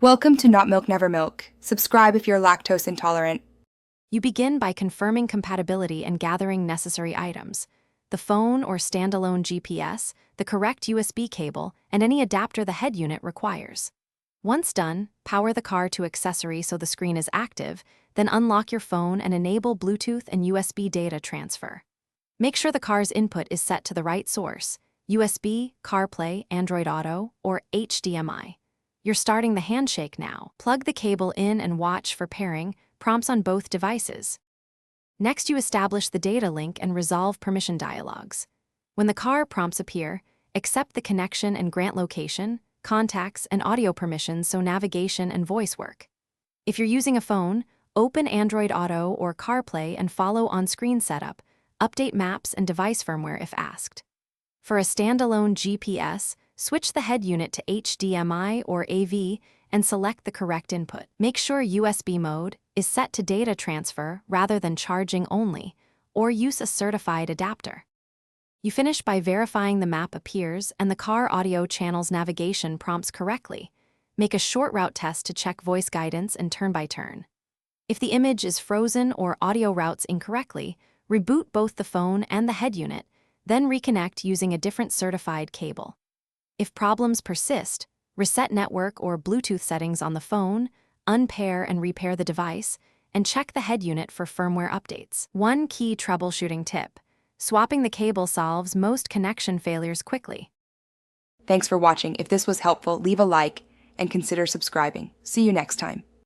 Welcome to Not Milk Never Milk. Subscribe if you're lactose intolerant. You begin by confirming compatibility and gathering necessary items: the phone or standalone GPS, the correct USB cable, and any adapter the head unit requires. Once done, power the car to accessory so the screen is active, then unlock your phone and enable Bluetooth and USB data transfer. Make sure the car's input is set to the right source: USB, CarPlay, Android Auto, or HDMI. You're starting the handshake now. Plug the cable in and watch for pairing prompts on both devices. Next, you establish the data link and resolve permission dialogues. When the car prompts appear, accept the connection and grant location, contacts, and audio permissions so navigation and voice work. If you're using a phone, open Android Auto or CarPlay and follow on-screen setup. Update maps and device firmware if asked. For a standalone GPS, switch the head unit to HDMI or AV and select the correct input. Make sure USB mode is set to data transfer rather than charging only, or use a certified adapter. You finish by verifying the map appears and the car audio channel's navigation prompts correctly. Make a short route test to check voice guidance and turn-by-turn. If the image is frozen or audio routes incorrectly, reboot both the phone and the head unit, then reconnect using a different certified cable. If problems persist, reset network or Bluetooth settings on the phone, unpair and repair the device, and check the head unit for firmware updates. One key troubleshooting tip: swapping the cable solves most connection failures quickly. Thanks for watching. If this was helpful, leave a like and consider subscribing. See you next time.